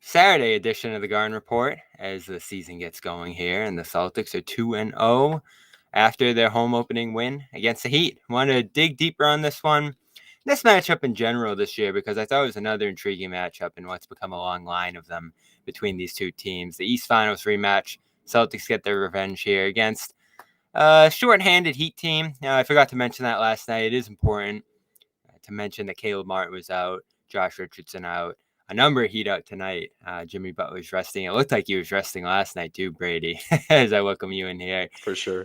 Saturday edition of the Garden Report as the season gets going here, and the Celtics are 2-0 after their home opening win against the Heat. Want to dig deeper on this one, this matchup in general this year, because I thought it was another intriguing matchup in what's become a long line of them between these two teams. The East Finals rematch, Celtics get their revenge here against a shorthanded Heat team. Now, I forgot to mention that last night. It is important to mention that Caleb Martin was out, Josh Richardson out, a number of Heat out tonight. Jimmy Butler's resting. It looked like he was resting last night too, Brady, as I welcome you in here. For sure.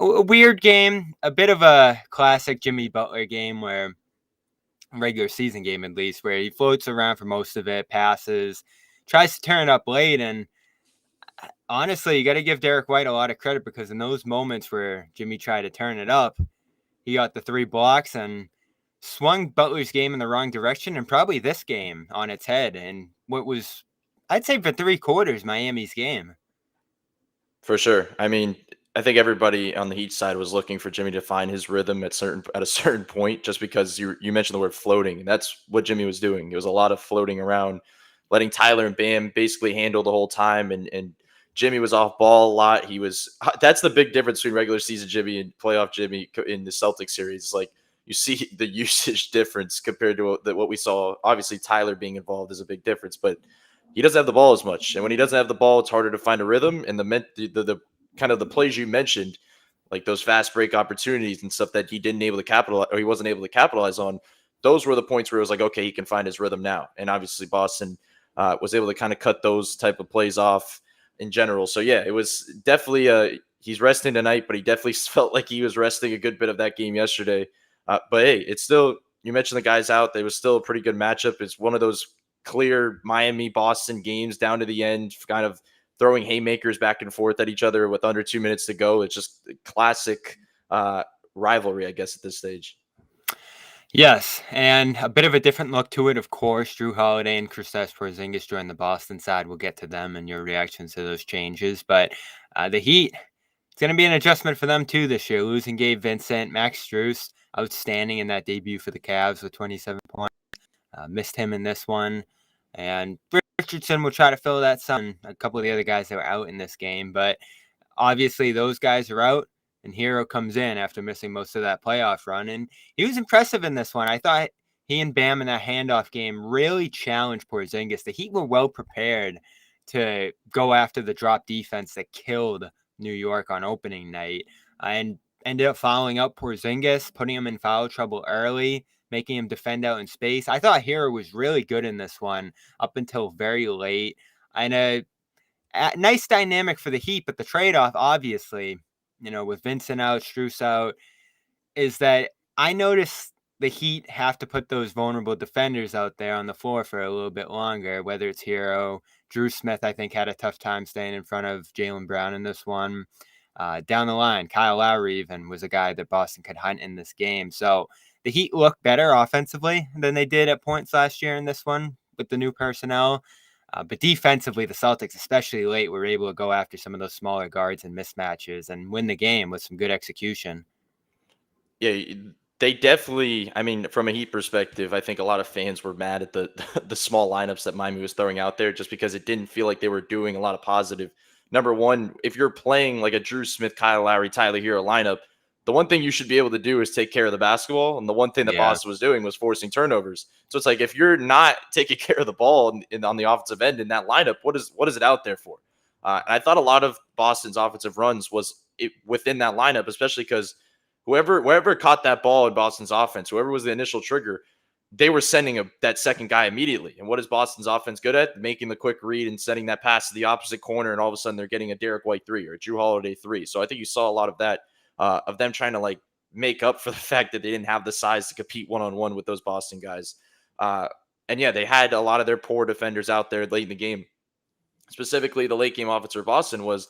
A weird game, a bit of a classic Jimmy Butler game where regular season game at least, where he floats around for most of it, passes, tries to turn it up late, and honestly, you got to give Derek White a lot of credit because in those moments where Jimmy tried to turn it up, he got the 3 blocks and swung Butler's game in the wrong direction and probably this game on its head. And what was, I'd say for 3 quarters, Miami's game. For sure. I mean, I think everybody on the Heat side was looking for Jimmy to find his rhythm at a certain point, just because you mentioned the word floating, and that's what Jimmy was doing. It was a lot of floating around, letting Tyler and Bam basically handle the whole time, and Jimmy was off ball a lot. That's the big difference between regular season Jimmy and playoff Jimmy in the Celtics series. Like, you see the usage difference compared to what we saw. Obviously, Tyler being involved is a big difference, but he doesn't have the ball as much. And when he doesn't have the ball, it's harder to find a rhythm. And the kind of the plays you mentioned, like those fast break opportunities and stuff that he wasn't able to capitalize on, those were the points where it was like, okay, he can find his rhythm now. And obviously Boston was able to kind of cut those type of plays off in general. So yeah, it was definitely he's resting tonight, but he definitely felt like he was resting a good bit of that game yesterday. But hey, it's still, you mentioned the guys out. It was still a pretty good matchup. It's one of those clear Miami-Boston games down to the end, kind of throwing haymakers back and forth at each other with under 2 minutes to go. It's just a classic rivalry, I guess, at this stage. Yes, and a bit of a different look to it, of course. Jrue Holiday and Kristaps Porzingis join the Boston side. We'll get to them and your reactions to those changes. But the Heat, it's going to be an adjustment for them too this year. Losing Gabe Vincent, Max Strus, outstanding in that debut for the Cavs with 27 points. Missed him in this one. And Richardson will try to fill that some. A couple of the other guys that were out in this game. But obviously those guys are out. And Hero comes in after missing most of that playoff run. And he was impressive in this one. I thought he and Bam in that handoff game really challenged Porzingis. The Heat were well prepared to go after the drop defense that killed New York on opening night. And ended up fouling up Porzingis, putting him in foul trouble early, making him defend out in space. I thought Hero was really good in this one up until very late. And a nice dynamic for the Heat, but the trade-off, obviously, with Vincent out, Strus out, is that I noticed the Heat have to put those vulnerable defenders out there on the floor for a little bit longer, whether it's Hero. Drew Smith, I think, had a tough time staying in front of Jaylen Brown in this one. Down the line, Kyle Lowry even was a guy that Boston could hunt in this game. So the Heat look better offensively than they did at points last year in this one with the new personnel. But defensively, the Celtics, especially late, were able to go after some of those smaller guards and mismatches and win the game with some good execution. Yeah, they definitely, I mean, from a Heat perspective, I think a lot of fans were mad at the the small lineups that Miami was throwing out there just because it didn't feel like they were doing a lot of positive. Number one, if you're playing like a Drew Smith, Kyle Lowry, Tyler Hero lineup, the one thing you should be able to do is take care of the basketball. And the one thing that Boston was doing was forcing turnovers. So it's like, if you're not taking care of the ball on the offensive end in that lineup, what is it out there for? And I thought a lot of Boston's offensive runs was within that lineup, especially because whoever caught that ball in Boston's offense, whoever was the initial trigger, they were sending that second guy immediately. And what is Boston's offense good at? Making the quick read and sending that pass to the opposite corner, and all of a sudden they're getting a Derek White 3 or a Jrue Holiday 3. So I think you saw a lot of that, of them trying to like make up for the fact that they didn't have the size to compete one-on-one with those Boston guys. And yeah, they had a lot of their poor defenders out there late in the game. Specifically, the late game offense for Boston was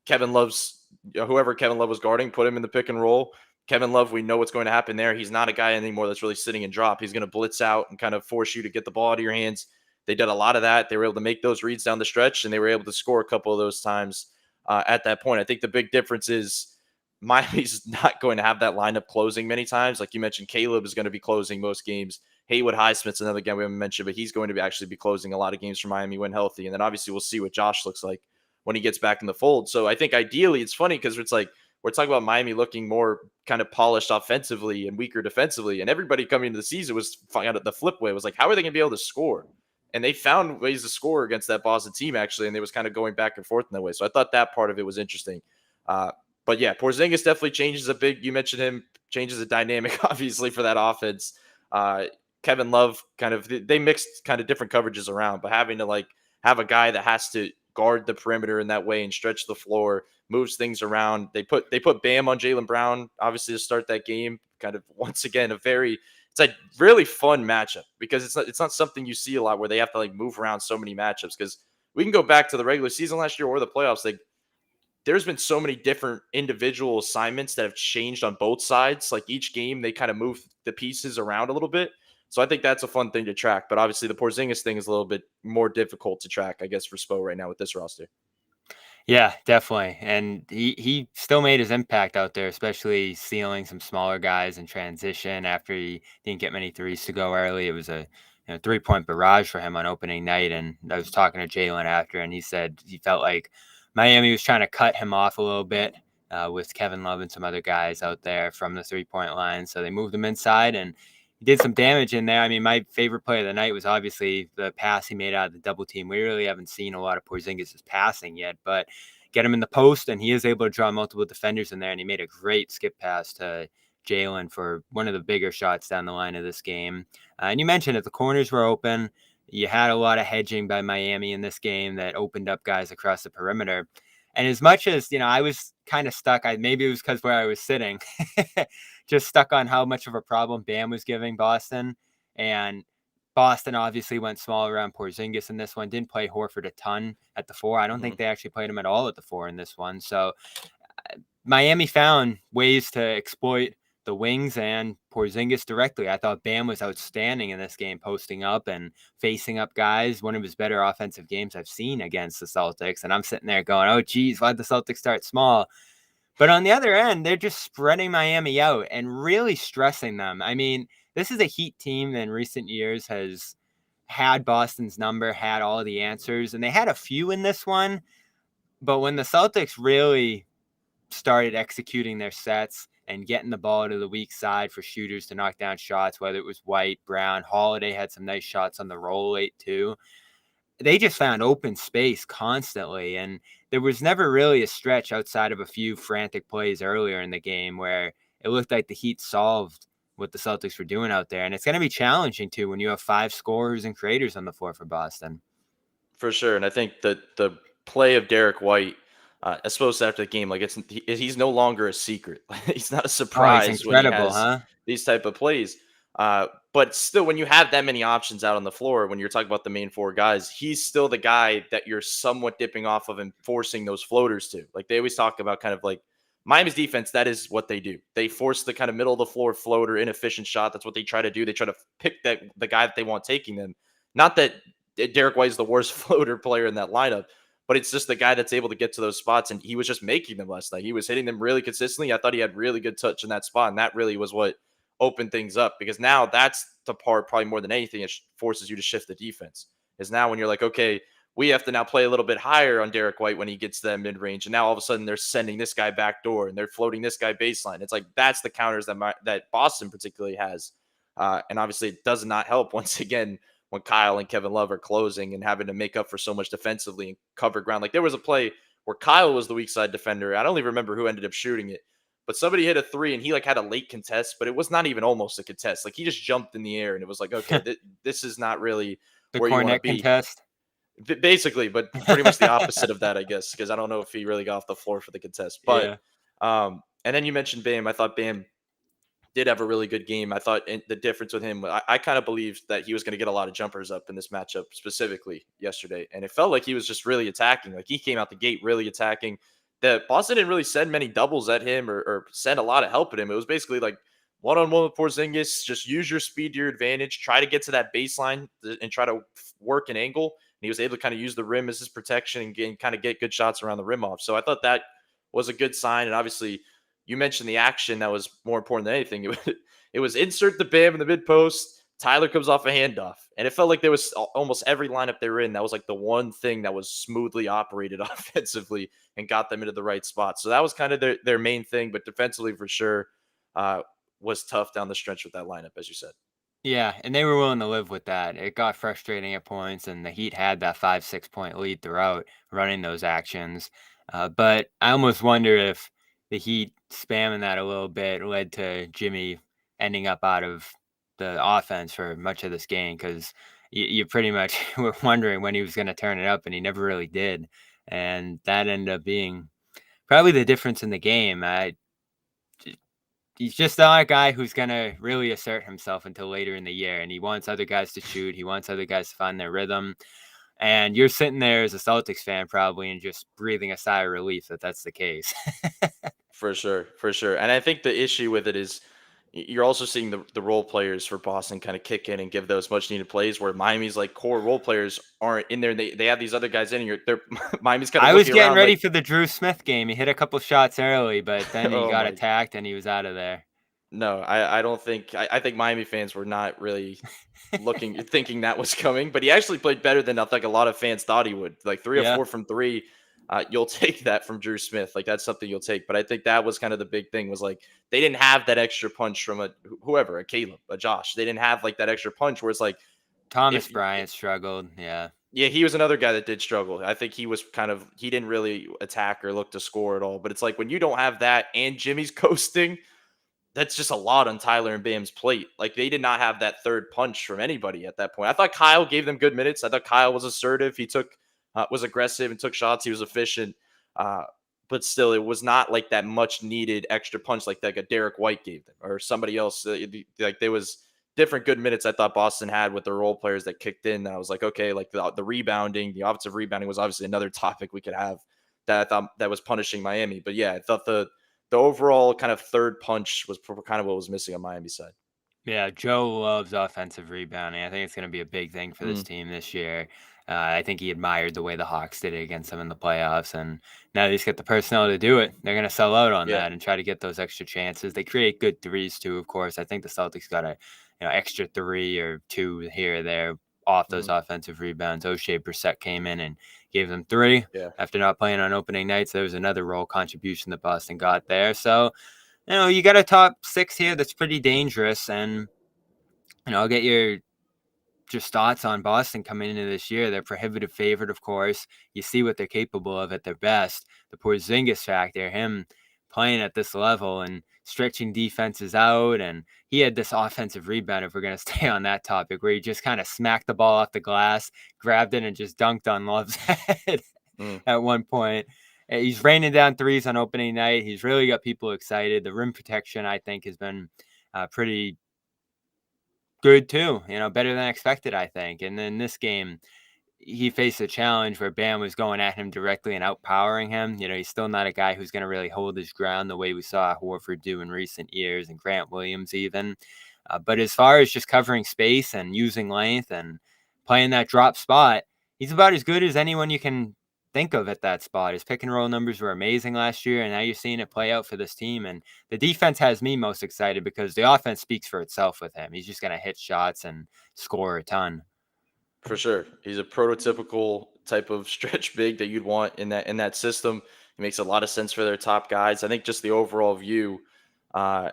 whoever Kevin Love was guarding, put him in the pick and roll. Kevin Love, we know what's going to happen there. He's not a guy anymore that's really sitting and drop. He's going to blitz out and kind of force you to get the ball out of your hands. They did a lot of that. They were able to make those reads down the stretch, and they were able to score a couple of those times at that point. I think the big difference is Miami's not going to have that lineup closing many times. Like you mentioned, Caleb is going to be closing most games. Haywood Highsmith's another guy we haven't mentioned, but he's going to actually be closing a lot of games for Miami when healthy. And then obviously we'll see what Josh looks like when he gets back in the fold. So I think ideally it's funny because it's like we're talking about Miami looking more kind of polished offensively and weaker defensively. And everybody coming into the season was finding out the flip way. It was like, how are they going to be able to score? And they found ways to score against that Boston team, actually. And they was kind of going back and forth in that way. So I thought that part of it was interesting. But yeah, Porzingis definitely changes you mentioned him, changes the dynamic, obviously, for that offense. Kevin Love they mixed kind of different coverages around, but having to like have a guy that has to guard the perimeter in that way and stretch the floor, moves things around. They put Bam on Jaylen Brown, obviously, to start that game. Kind of once again it's a really fun matchup because it's not something you see a lot where they have to like move around so many matchups. Because we can go back to the regular season last year or the playoffs, like there's been so many different individual assignments that have changed on both sides. Like each game, they kind of move the pieces around a little bit. So I think that's a fun thing to track. But obviously, the Porzingis thing is a little bit more difficult to track, I guess, for Spo right now with this roster. Yeah, definitely. And he still made his impact out there, especially sealing some smaller guys in transition after he didn't get many threes to go early. It was a 3-point barrage for him on opening night. And I was talking to Jalen after, and he said he felt like Miami was trying to cut him off a little bit with Kevin Love and some other guys out there from the 3-point line. So they moved him inside, and he did some damage in there. I mean, my favorite play of the night was obviously the pass he made out of the double team. We really haven't seen a lot of Porzingis' passing yet, but get him in the post, and he is able to draw multiple defenders in there, and he made a great skip pass to Jalen for one of the bigger shots down the line of this game. And you mentioned it, the corners were open. You had a lot of hedging by Miami in this game that opened up guys across the perimeter. And as much as, I was kind of stuck, maybe it was because where I was sitting, just stuck on how much of a problem Bam was giving Boston. And Boston obviously went small around Porzingis in this one. Didn't play Horford a ton at the 4. I don't think they actually played him at all at the 4 in this one. So Miami found ways to exploit the wings and Porzingis directly. I thought Bam was outstanding in this game, posting up and facing up guys. One of his better offensive games I've seen against the Celtics. And I'm sitting there going, oh, geez, why'd the Celtics start small? But on the other end, they're just spreading Miami out and really stressing them. I mean, this is a Heat team that in recent years has had Boston's number, had all the answers, and they had a few in this one. But when the Celtics really started executing their sets and getting the ball to the weak side for shooters to knock down shots, whether it was White, Brown, Holiday had some nice shots on the roll late too. They just found open space constantly. And there was never really a stretch outside of a few frantic plays earlier in the game where it looked like the Heat solved what the Celtics were doing out there. And it's going to be challenging too when you have 5 scorers and creators on the floor for Boston. For sure. And I think that the play of Derek White, I suppose after the game, like he's no longer a secret. He's not a Oh, he's surprise when he incredible, has huh? these type of plays. But still, when you have that many options out on the floor, when you're talking about the main 4 guys, he's still the guy that you're somewhat dipping off of and forcing those floaters to. Like they always talk about kind of like Miami's defense, that is what they do. They force the kind of middle of the floor floater, inefficient shot. That's what they try to do. They try to pick the guy that they want taking them. Not that Derek White is the worst floater player in that lineup, but it's just the guy that's able to get to those spots, and he was just making them last night. He was hitting them really consistently. I thought he had really good touch in that spot, and that really was what opened things up, because now that's the part probably more than anything it forces you to shift the defense. Is now when you're like, okay, we have to now play a little bit higher on Derek White when he gets to that mid-range, and now all of a sudden they're sending this guy back door and they're floating this guy baseline. It's like that's the counters that Boston particularly has, and obviously it does not help once again when Kyle and Kevin Love are closing and having to make up for so much defensively and cover ground. Like there was a play where Kyle was the weak side defender. I don't even remember who ended up shooting it, but somebody hit a 3 and he like had a late contest, but it was not even almost a contest. Like he just jumped in the air and it was like, okay, this is not really The where you want to Cornet be. contest. Basically, but pretty much the opposite of that, I guess, because I don't know if he really got off the floor for the contest. But Yeah. and then you mentioned Bam. I thought Bam did have a really good game. I thought the difference with him, I kind of believed that he was going to get a lot of jumpers up in this matchup specifically yesterday. And it felt like he was just really attacking. Like he came out the gate really attacking. The Boston didn't really send many doubles at him or send a lot of help at him. It was basically like one-on-one with Porzingis, just use your speed to your advantage, try to get to that baseline and try to work an angle. And he was able to kind of use the rim as his protection and kind of get good shots around the rim off. So I thought that was a good sign. And obviously, you mentioned the action that was more important than anything. It was insert the Bam in the mid post, Tyler comes off a handoff, and it felt like there was almost every lineup they were in. That was like the one thing that was smoothly operated offensively and got them into the right spot. So that was kind of their main thing, but defensively for sure was tough down the stretch with that lineup, as you said. Yeah, and they were willing to live with that. It got frustrating at points, and the Heat had that 5, 6 point lead throughout running those actions. But I almost wonder if the Heat spamming that a little bit led to Jimmy ending up out of the offense for much of this game because you pretty much were wondering when he was going to turn it up, and he never really did. And that ended up being probably the difference in the game. He's just not a guy who's gonna really assert himself until later in the year, and he wants other guys to shoot. He wants other guys to find their rhythm. And you're sitting there as a Celtics fan probably and just breathing a sigh of relief that that's the case. For sure, for sure. And I think the issue with it is you're also seeing the role players for Boston kind of kick in and give those much needed plays where Miami's like core role players aren't in there. They have these other guys in, and they're Miami's kind of I was looking getting around ready like, for the Jrue Smith game. He hit a couple shots early, but then he oh got my. attacked and he was out of there. No, I don't think I think Miami fans were not really thinking that was coming, but he actually played better than I think a lot of fans thought he would. Like 3 or 4 Yeah. from three, you'll take that from Jrue Smith. Like that's something you'll take. But I think that was kind of the big thing was like they didn't have that extra punch from whoever, a Caleb, a Josh. They didn't have like that extra punch where it's like Thomas if Bryant struggled. Yeah. yeah, he was another guy that did struggle. I think he was he didn't really attack or look to score at all. But it's like when you don't have that and Jimmy's coasting, that's just a lot on Tyler and Bam's plate. Like they did not have that third punch from anybody at that point. I thought Kyle gave them good minutes. I thought Kyle was assertive. He was aggressive and took shots. He was efficient. But still, it was not like that much needed extra punch like a Derek White gave them or somebody else. Like there was different good minutes I thought Boston had with the role players that kicked in. That I was like, okay, like the rebounding, the offensive rebounding was obviously another topic we could have that I thought that was punishing Miami. But yeah, I thought the overall kind of third punch was kind of what was missing on Miami's side. Yeah, Joe loves offensive rebounding. I think it's going to be a big thing for this Mm, team this year. I think he admired the way the Hawks did it against them in the playoffs, and now he's got the personnel to do it. They're going to sell out on yeah. that and try to get those extra chances. They create good threes too, of course. I think the Celtics got a extra 3 or 2 here or there off those Mhm, offensive rebounds. O'Shea Brissett came in and gave them 3 yeah. after not playing on opening nights. There was another role contribution that Boston got there. So you got a top 6 here that's pretty dangerous, and I'll get your just thoughts on Boston coming into this year. They're prohibitive favorite, of course. You see what they're capable of at their best. The Porzingis factor, him playing at this level and stretching defenses out, and he had this offensive rebound. If we're going to stay on that topic, where he just kind of smacked the ball off the glass, grabbed it, and just dunked on Love's head Mm, at one point. He's raining down threes on opening night. He's really got people excited. The rim protection, I think, has been pretty good too, better than expected, I think. And then this game, he faced a challenge where Bam was going at him directly and outpowering him. He's still not a guy who's going to really hold his ground the way we saw Horford do in recent years and Grant Williams even. But as far as just covering space and using length and playing that drop spot, he's about as good as anyone you can think of at that spot. His pick and roll numbers were amazing last year, and now you're seeing it play out for this team. And the defense has me most excited because the offense speaks for itself with him. He's just going to hit shots and score a ton. for sure. He's a prototypical type of stretch big that you'd want in that system. He makes a lot of sense for their top guys. I think just the overall view, uh,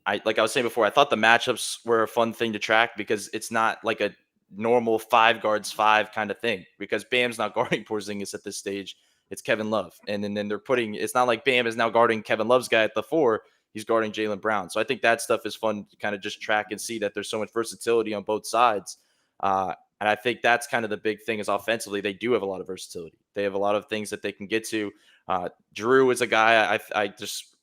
I like I was saying before, I thought the matchups were a fun thing to track because it's not like a normal 5 guards 5 kind of thing because Bam's not guarding Porzingis at this stage. It's Kevin Love. And then they're putting it's not like Bam is now guarding Kevin Love's guy at the 4. He's guarding Jaylen Brown. So I think that stuff is fun to kind of just track and see that there's so much versatility on both sides. And I think that's kind of the big thing is offensively, they do have a lot of versatility. They have a lot of things that they can get to. Jrue is a guy I just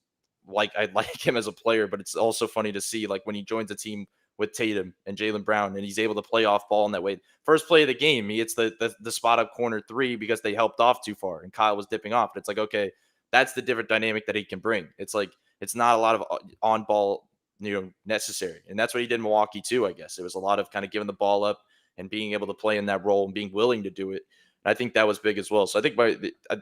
I like him as a player, but it's also funny to see like when he joins a team with Tatum and Jaylen Brown and he's able to play off ball in that way. First play of the game, he hits the spot up corner 3 because they helped off too far and Kyle was dipping off. And it's like, okay, that's the different dynamic that he can bring. It's like it's not a lot of on ball, necessary. And that's what he did in Milwaukee too, I guess. It was a lot of kind of giving the ball up and being able to play in that role and being willing to do it. And I think that was big as well. So I think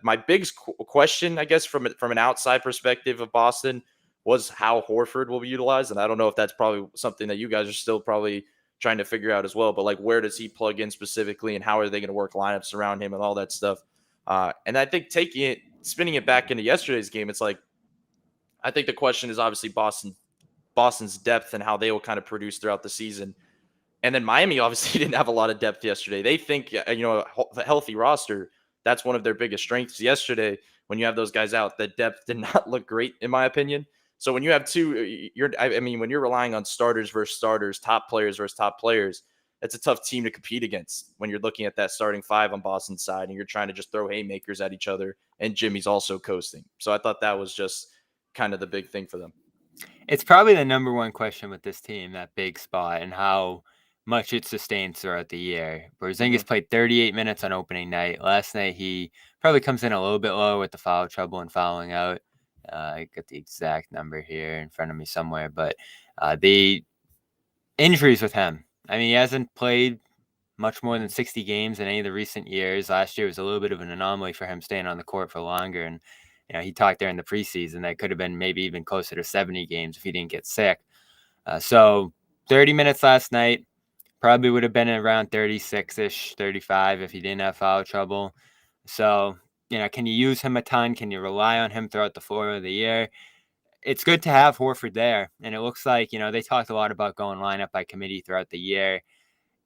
my biggest question, I guess, from an outside perspective of Boston was how Horford will be utilized. And I don't know if that's probably something that you guys are still probably trying to figure out as well. But like, where does he plug in specifically, and how are they going to work lineups around him and all that stuff? And I think spinning it back into yesterday's game, it's like I think the question is obviously Boston's depth and how they will kind of produce throughout the season. And then Miami obviously didn't have a lot of depth yesterday. They think, a healthy roster, that's one of their biggest strengths. Yesterday, when you have those guys out, the depth did not look great, in my opinion. So when you have when you're relying on starters versus starters, top players versus top players, it's a tough team to compete against when you're looking at that starting five on Boston's side and you're trying to just throw haymakers at each other. And Jimmy's also coasting. So I thought that was just kind of the big thing for them. It's probably the number one question with this team, that big spot, and how much it sustains throughout the year. Mm-hmm. Porzingis played 38 minutes on opening night. Last night, he probably comes in a little bit low with the foul trouble and fouling out. I got the exact number here in front of me somewhere, but the injuries with him. I mean, he hasn't played much more than 60 games in any of the recent years. Last year was a little bit of an anomaly for him staying on the court for longer. And, he talked during the preseason that could have been maybe even closer to 70 games if he didn't get sick. So 30 minutes last night, probably would have been around 36-ish, 35 if he didn't have foul trouble. So, can you use him a ton? Can you rely on him throughout the floor of the year? It's good to have Horford there. And it looks like, they talked a lot about going lineup by committee throughout the year.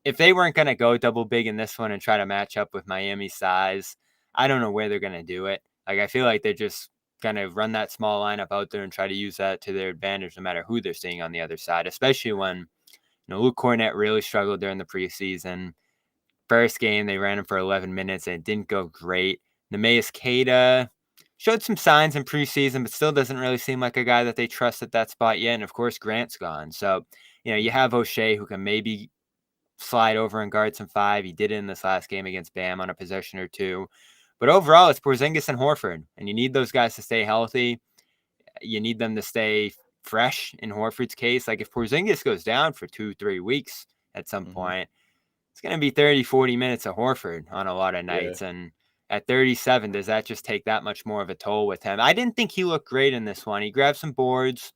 If they weren't going to go double big in this one and try to match up with Miami's size, I don't know where they're going to do it. Like, I feel like they're just going to run that small lineup out there and try to use that to their advantage no matter who they're seeing on the other side, especially when, Luke Cornett really struggled during the preseason. First game, they ran him for 11 minutes and it didn't go great. Neemias Queta showed some signs in preseason, but still doesn't really seem like a guy that they trust at that spot yet. And of course, Grant's gone. So, you have O'Shea who can maybe slide over and guard some five. He did it in this last game against Bam on a possession or two. But overall, it's Porzingis and Horford, and you need those guys to stay healthy. You need them to stay fresh in Horford's case. Like if Porzingis goes down for 2-3 weeks at some Mm-hmm. point, it's going to be 30, 40 minutes of Horford on a lot of Yeah. nights. And at 37, does that just take that much more of a toll with him? I didn't think he looked great in this one. He grabbed some boards,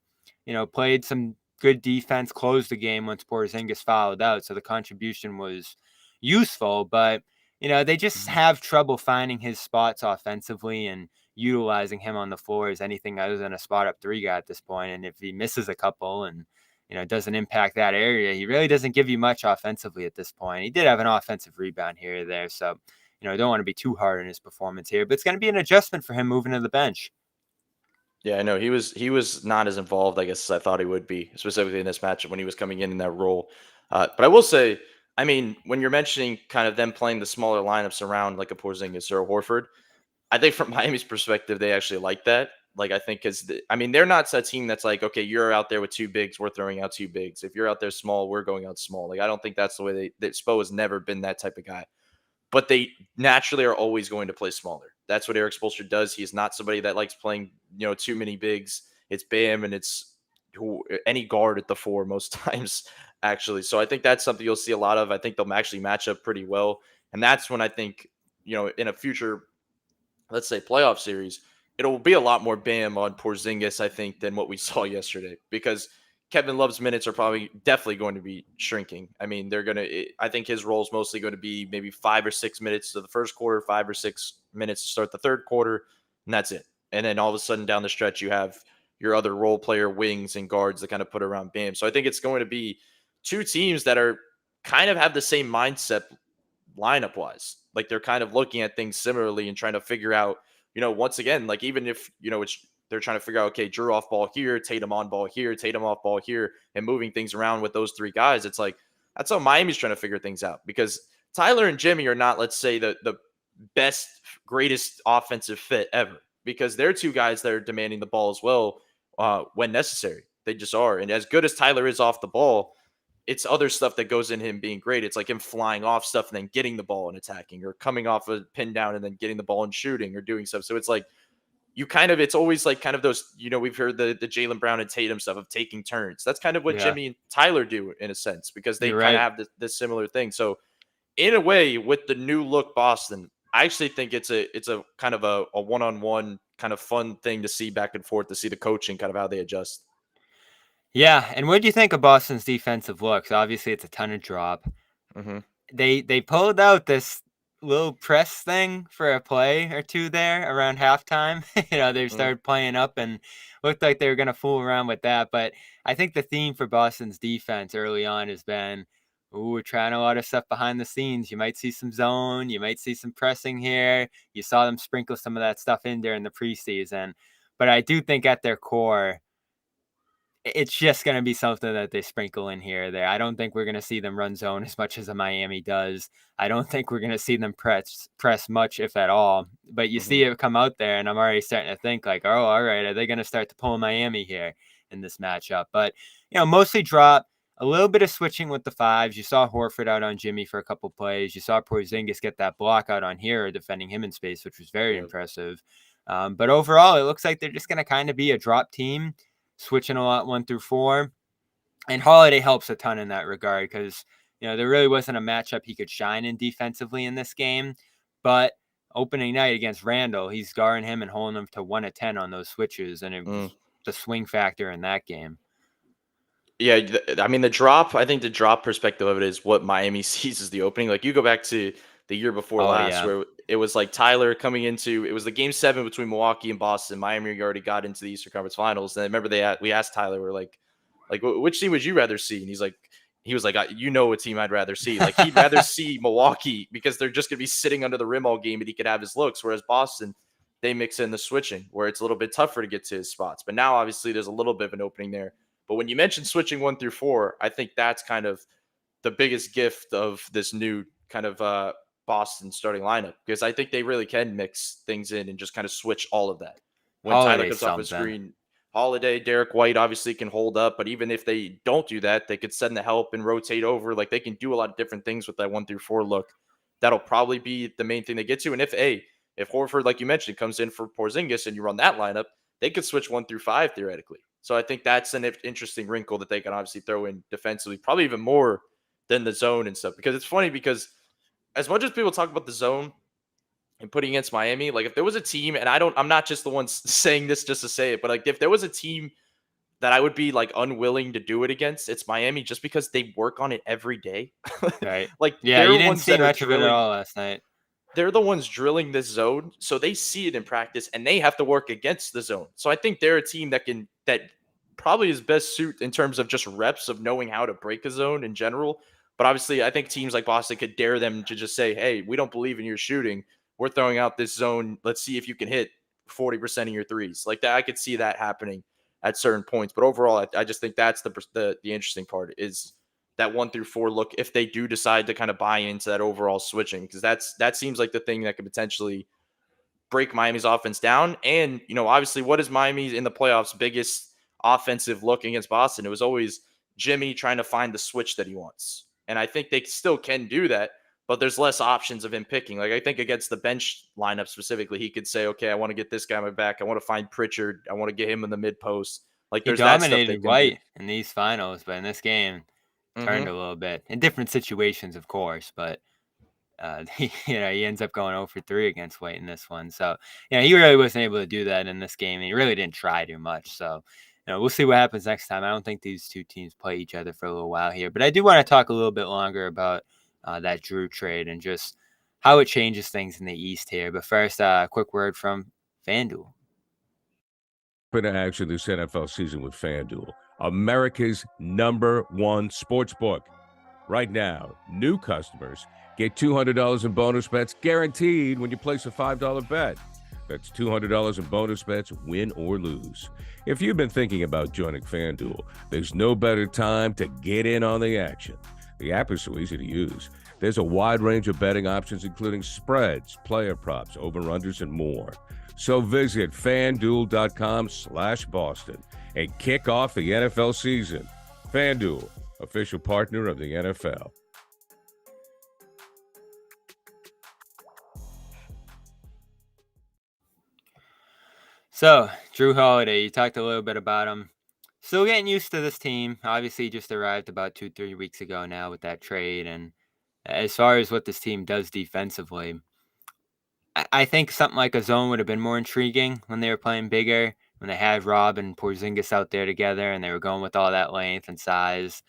played some good defense, closed the game once Porzingis fouled out. So the contribution was useful, but, they just Mm-hmm. have trouble finding his spots offensively and utilizing him on the floor as anything other than a spot up three guy at this point. And if he misses a couple and doesn't impact that area, he really doesn't give you much offensively at this point. He did have an offensive rebound here or there, so don't want to be too hard on his performance here, but it's going to be an adjustment for him moving to the bench. Yeah, I know he was not as involved, I guess, as I thought he would be, specifically in this matchup when he was coming in that role. But I will say, I mean, when you're mentioning kind of them playing the smaller lineups around like a Porzingis or a Horford, I think from Miami's perspective, they actually like that. Like, I think they're not a team that's like, okay, you're out there with two bigs, we're throwing out two bigs. If you're out there small, we're going out small. Like, I don't think that's the way that Spo has never been that type of guy. But they naturally are always going to play smaller. That's what Eric Spoelstra does. He's not somebody that likes playing, too many bigs. It's Bam and it's any guard at the four most times, actually. So I think that's something you'll see a lot of. I think they'll actually match up pretty well. And that's when I think, in a future, let's say, playoff series, it'll be a lot more Bam on Porzingis, I think, than what we saw yesterday, because Kevin Love's minutes are probably definitely going to be shrinking. I mean, I think his role is mostly going to be maybe 5 or 6 minutes to the first quarter, 5 or 6 minutes to start the third quarter, and that's it. And then all of a sudden down the stretch, you have your other role player wings and guards that kind of put around Bam. So I think it's going to be two teams that are kind of have the same mindset lineup wise. Like they're kind of looking at things similarly and trying to figure out, once again, like even if, they're trying to figure out, okay, Jrue off ball here, Tatum on ball here, Tatum off ball here, and moving things around with those three guys. It's like, that's how Miami's trying to figure things out, because Tyler and Jimmy are not, let's say, the best, greatest offensive fit ever, because they're two guys that are demanding the ball as well when necessary. They just are. And as good as Tyler is off the ball, it's other stuff that goes in him being great. It's like him flying off stuff and then getting the ball and attacking, or coming off a pin down and then getting the ball and shooting, or doing stuff. So it's like it's always like kind of those, we've heard the Jaylen Brown and Tatum stuff of taking turns. That's kind of what Yeah, Jimmy and Tyler do in a sense, because they you're kind of right. have this similar thing. So in a way, with the new look Boston, I actually think it's a kind of a one-on-one kind of fun thing to see back and forth, to see the coaching kind of how they adjust. Yeah, and what do you think of Boston's defensive looks? Obviously, it's a ton of drop. Hmm. They pulled out this little press thing for a play or two there around halftime. They Mm. started playing up and looked like they were going to fool around with that. But I think the theme for Boston's defense early on has been, ooh, we're trying a lot of stuff behind the scenes. You might see some zone, you might see some pressing here. You saw them sprinkle some of that stuff in during the preseason. But I do think at their core, it's just going to be something that they sprinkle in here or there. I don't think we're going to see them run zone as much as a Miami does. I don't think we're going to see them press much, if at all. But you Hmm. see it come out there, and I'm already starting to think like, oh, all right, are they going to start to pull Miami here in this matchup? But mostly drop. A little bit of switching with the fives. You saw Horford out on Jimmy for a couple plays. You saw Porzingis get that block out on Hero defending him in space, which was very Yeah. impressive. But overall, it looks like they're just going to kind of be a drop team, switching a lot 1 through 4. And Holiday helps a ton in that regard because, there really wasn't a matchup he could shine in defensively in this game. But opening night against Randall, he's guarding him and holding him to 1 of 10 on those switches. And it Mm. was the swing factor in that game. Yeah, I mean I think the drop perspective of it is what Miami sees as the opening. Like you go back to the year before Oh, last, yeah. where it was like Tyler coming into it was the game 7 between Milwaukee and Boston. Miami already got into the Eastern Conference Finals. And I remember we asked Tyler, we're like which team would you rather see? And he was like, you know what team I'd rather see. Like he'd rather see Milwaukee because they're just gonna be sitting under the rim all game and he could have his looks. Whereas Boston, they mix in the switching where it's a little bit tougher to get to his spots. But now obviously there's a little bit of an opening there. But when you mentioned switching 1 through 4, I think that's kind of the biggest gift of this new kind of Boston starting lineup because I think they really can mix things in and just kind of switch all of that. When Tyler Holiday's comes off a something. screen, Holiday, Derek White obviously can hold up, but even if they don't do that, they could send the help and rotate over. Like they can do a lot of different things with that 1 through 4 look. That'll probably be the main thing they get to. And if Horford, like you mentioned, comes in for Porzingis and you run that lineup, they could switch 1 through 5 theoretically. So I think that's an interesting wrinkle that they can obviously throw in defensively, probably even more than the zone and stuff. Because it's funny because as much as people talk about the zone and putting against Miami, like if there was a team, and I'm not just the one saying this just to say it, but like if there was a team that I would be like unwilling to do it against, it's Miami just because they work on it every day. Right. Like Yeah, they're you didn't ones see that are much of it at drilling all last night. they're the ones drilling this zone, so they see it in practice and they have to work against the zone. So I think they're a team that probably is best suit in terms of just reps of knowing how to break a zone in general. But obviously, I think teams like Boston could dare them to just say, "Hey, we don't believe in your shooting. We're throwing out this zone. Let's see if you can hit 40% of your threes." Like that, I could see that happening at certain points. But overall, I just think that's the interesting part is that 1 through 4 look if they do decide to kind of buy into that overall switching because that seems like the thing that could potentially break Miami's offense down. And obviously, what is Miami's in the playoffs biggest offensive look against Boston? It was always Jimmy trying to find the switch that he wants, and I think they still can do that. But there's less options of him picking. Like I think against the bench lineup specifically, he could say, "Okay, I want to get this guy on my back. I want to find Pritchard. I want to get him in the mid post." Like He there's that stuff they dominated can do. White in these finals, but in this game, turned Hmm. a little bit in different situations, of course. But he ends up going 0 for 3 against White in this one. So, he really wasn't able to do that in this game. And he really didn't try too much. So, we'll see what happens next time. I don't think these two teams play each other for a little while here. But I do want to talk a little bit longer about that Jrue trade and just how it changes things in the East here. But first, a quick word from FanDuel. Into action this NFL season with FanDuel, America's #1 sports book. Right now, new customers get $200 in bonus bets guaranteed when you place a $5 bet. That's $200 in bonus bets, win or lose. If you've been thinking about joining FanDuel, there's no better time to get in on the action. The app is so easy to use. There's a wide range of betting options, including spreads, player props, over-unders, and more. So visit FanDuel.com/Boston and kick off the NFL season. FanDuel, official partner of the NFL. So, Jrue Holiday, you talked a little bit about him. Still getting used to this team. Obviously, he just arrived about 2, 3 weeks ago now with that trade. And as far as what this team does defensively, I think something like a zone would have been more intriguing when they were playing bigger. when they had Rob and Porzingis out there together and they were going with all that length and size.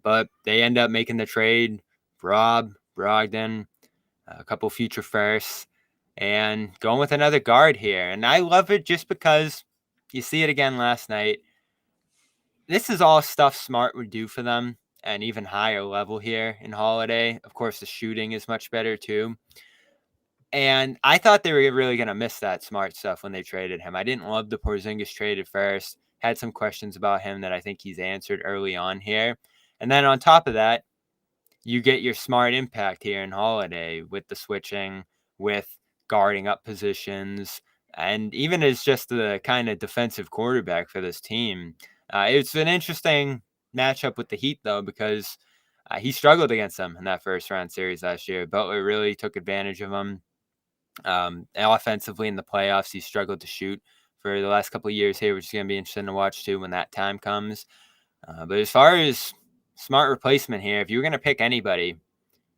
But they end up making the trade, Rob, Brogdon, a couple future firsts, and going with another guard here. And I love it just because you see it again last night. This is all stuff Smart would do for them, and even higher level here in Holiday. Of course, the shooting is much better too. And I thought they were really going to miss that Smart stuff when they traded him. I didn't love the Porzingis trade at first. Had some questions about him that I think he's answered early on here. And then on top of that, you get your Smart impact here in Holiday with the switching, with guarding up positions, and even as just the kind of defensive quarterback for this team. It's an interesting matchup with the Heat, though, because he struggled against them in that first round series last year. Butler really took advantage of him. Offensively in the playoffs, he struggled to shoot for the last couple of years here, which is going to be interesting to watch too when that time comes. But as far as Smart replacement here, if you were going to pick anybody,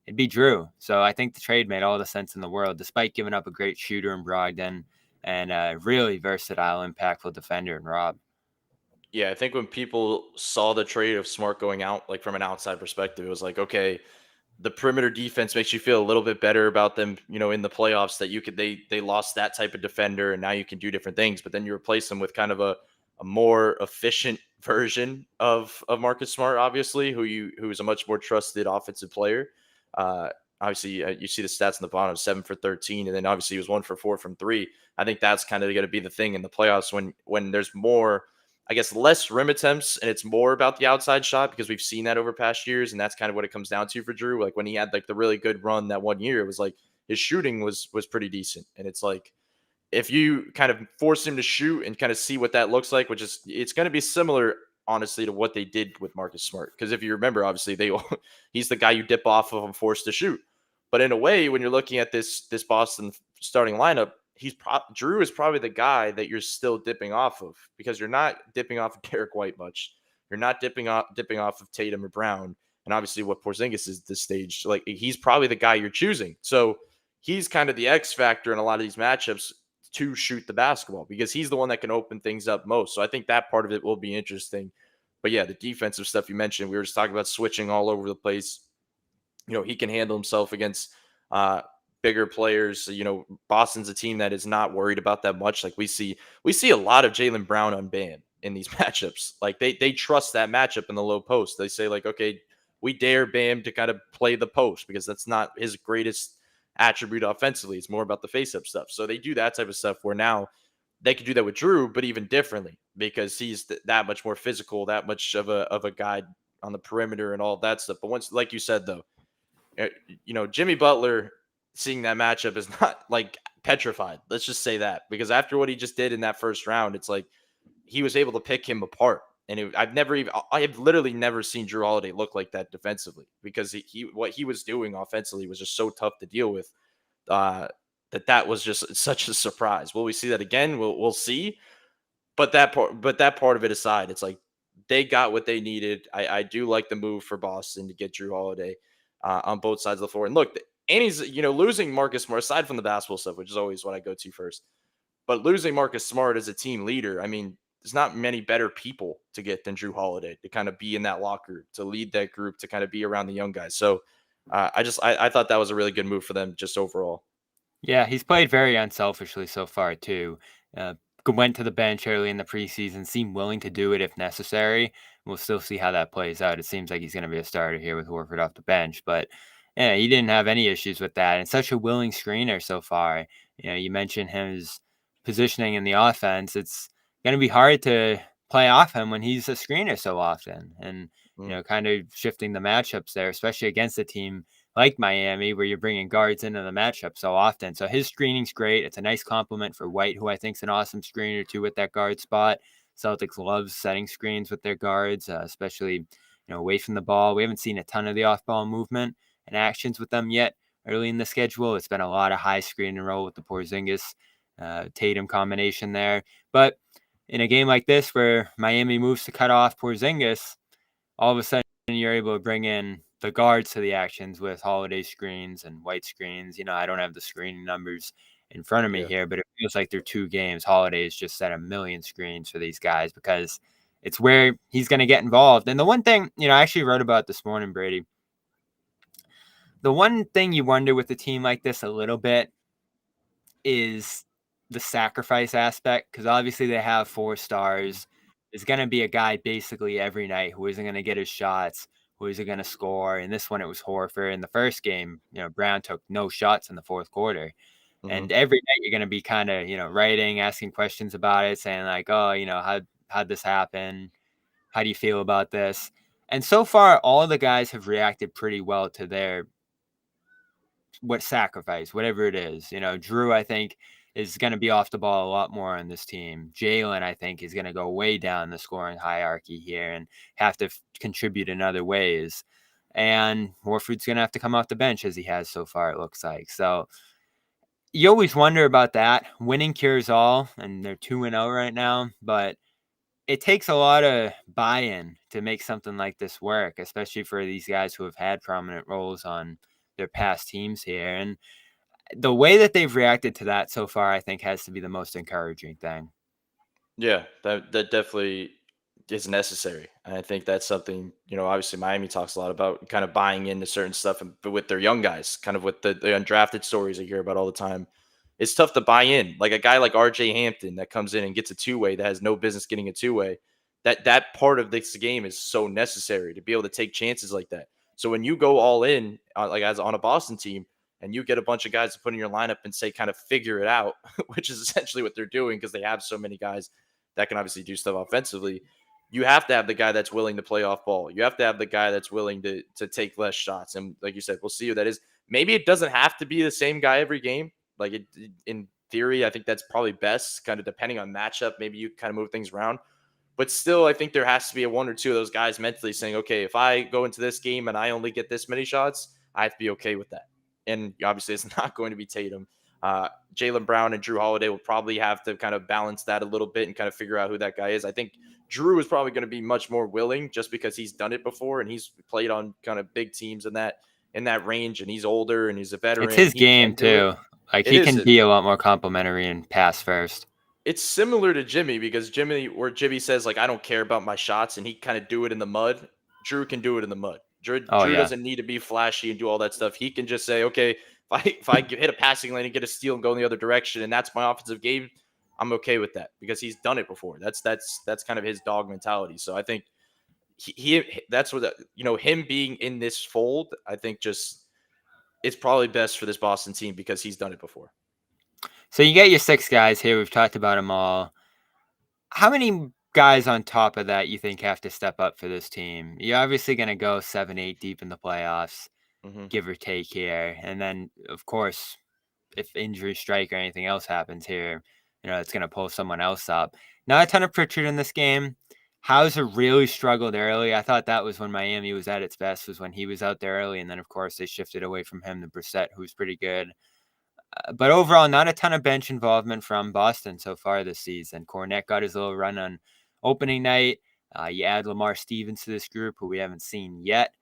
it'd be Jrue. So I think the trade made all the sense in the world, despite giving up a great shooter in Brogdon and a really versatile, impactful defender in Rob. Yeah, I think when people saw the trade of Smart going out, like from an outside perspective, it was like, okay, the perimeter defense makes you feel a little bit better about them, in the playoffs that you could they lost that type of defender and now you can do different things. But then you replace them with kind of a more efficient version of Marcus Smart, obviously, who is a much more trusted offensive player. Obviously, you see the stats in the bottom, 7 for 13, and then obviously he was 1 for 4 from three. I think that's kind of going to be the thing in the playoffs when there's more, I guess, less rim attempts and it's more about the outside shot, because we've seen that over past years. And that's kind of what it comes down to for Jrue. Like when he had like the really good run that one year, it was like his shooting was pretty decent. And it's like, if you kind of force him to shoot and kind of see what that looks like, which is, it's going to be similar, honestly, to what they did with Marcus Smart. Because if you remember, obviously he's the guy you dip off of and forced to shoot. But in a way, when you're looking at this Boston starting lineup, Jrue is probably the guy that you're still dipping off of, because you're not dipping off of Derek White much. You're not dipping off of Tatum or Brown, and obviously what Porzingis is this stage. Like he's probably the guy you're choosing. So he's kind of the X factor in a lot of these matchups to shoot the basketball, because he's the one that can open things up most. So I think that part of it will be interesting. But yeah, the defensive stuff you mentioned, we were just talking about switching all over the place. He can handle himself against bigger players. Boston's a team that is not worried about that much. Like we see a lot of Jaylen Brown unbanned in these matchups. Like they trust that matchup in the low post. They say like, okay, we dare Bam to kind of play the post, because that's not his greatest attribute offensively. It's more about the face-up stuff. So they do that type of stuff, where now they could do that with Jrue, but even differently, because he's that much more physical, that much of a guy on the perimeter and all that stuff. But once, like you said, though, Jimmy Butler, seeing that matchup is not like petrified. Let's just say that, because after what he just did in that first round, it's like he was able to pick him apart. And I have literally never seen Jrue Holiday look like that defensively, because what he was doing offensively was just so tough to deal with. That was just such a surprise. Will we see that again? We'll see. But that part of it aside, it's like they got what they needed. I do like the move for Boston to get Jrue Holiday on both sides of the floor. And look, and he's losing Marcus Smart, aside from the basketball stuff, which is always what I go to first. But losing Marcus Smart as a team leader, I mean, there's not many better people to get than Jrue Holiday to kind of be in that locker, to lead that group, to kind of be around the young guys. So I thought that was a really good move for them just overall. Yeah, he's played very unselfishly so far too. Uh, Went to the bench early in the preseason, seemed willing to do it if necessary. We'll still see how that plays out. It seems like he's going to be a starter here with Horford off the bench, but yeah, he didn't have any issues with that. And such a willing screener so far. You mentioned his positioning in the offense. It's going to be hard to play off him when he's a screener so often, and kind of shifting the matchups there, especially against a team like Miami, where you're bringing guards into the matchup so often. So his screening's great. It's a nice compliment for White, who I think is an awesome screener too with that guard spot. Celtics loves setting screens with their guards, especially away from the ball. We haven't seen a ton of the off-ball movement and actions with them yet early in the schedule. It's been a lot of high screen and roll with the Porzingis Tatum combination there. But in a game like this, where Miami moves to cut off Porzingis, all of a sudden you're able to bring in the guards to the actions with Holiday screens and White screens. I don't have the screening numbers in front of me Yeah. here, but it feels like they're 2 games. Holiday has just set a million screens for these guys because it's where he's going to get involved. And the one thing, I actually wrote about this morning, Brady, the one thing you wonder with a team like this a little bit is the sacrifice aspect, because obviously they have 4 stars. There's going to be a guy basically every night who isn't going to get his shots, who isn't going to score. And this one, it was Horford. In the first game, Brown took no shots in the fourth quarter. Hmm. And every night you're going to be kind of, writing, asking questions about it, saying like, oh, how'd this happen? How do you feel about this? And so far, all the guys have reacted pretty well to their sacrifice, whatever it is. Jrue, I think, is going to be off the ball a lot more on this team. Jalen, I think, is going to go way down the scoring hierarchy here and have to contribute in other ways. And Horford's going to have to come off the bench as he has so far, it looks like. So you always wonder about that. Winning cures all, and they're 2-0 right now, but it takes a lot of buy-in to make something like this work, especially for these guys who have had prominent roles on their past teams here. And the way that they've reacted to that so far, I think, has to be the most encouraging thing. Yeah, that definitely is necessary. And I think that's something, obviously Miami talks a lot about kind of buying into certain stuff, but with their young guys, kind of with the undrafted stories I hear about all the time. It's tough to buy in. Like a guy like RJ Hampton that comes in and gets a two-way that has no business getting a two-way. That part of this game is so necessary to be able to take chances like that. So when you go all in, like as on a Boston team, and you get a bunch of guys to put in your lineup and say kind of figure it out, which is essentially what they're doing because they have so many guys that can obviously do stuff offensively. You have to have the guy that's willing to play off ball. You have to have the guy that's willing to take less shots. And like you said, we'll see who that is. Maybe it doesn't have to be the same guy every game. Like in theory, I think that's probably best, kind of depending on matchup. Maybe you kind of move things around. But still, I think there has to be a one or two of those guys mentally saying, okay, if I go into this game and I only get this many shots, I have to be okay with that. And obviously, it's not going to be Tatum. Jaylen Brown and Jrue Holiday will probably have to kind of balance that a little bit and kind of figure out who that guy is. I think Jrue is probably going to be much more willing just because he's done it before and he's played on kind of big teams in that range, and he's older and he's a veteran It's and his he game can do it. too. Like It he is. can be a lot more complimentary and pass first. It's similar to Jimmy because Jimmy says like I don't care about my shots and he kind of do it in the mud. Jrue can do it in the mud. Oh Jrue yeah. doesn't need to be flashy and do all that stuff. He can just say, okay, if I hit a passing lane and get a steal and go in the other direction and that's my offensive game, I'm okay with that because he's done it before. That's kind of his dog mentality. So I think that's what him being in this fold, I think just it's probably best for this Boston team because he's done it before. So you get your 6 guys here. We've talked about them all. How many guys on top of that you think have to step up for this team? You're obviously going to go 7, 8 deep in the playoffs, Hmm. give or take here. And then, of course, if injury strike or anything else happens here, it's going to pull someone else up. Not a ton of Pritchard in this game. Hauser really struggled early. I thought that was when Miami was at its best, was when he was out there early. And then, of course, they shifted away from him to Brissett, who's pretty good. But overall, not a ton of bench involvement from Boston so far this season. Cornette got his little run on opening night. You add Lamar Stevens to this group, who we haven't seen yet.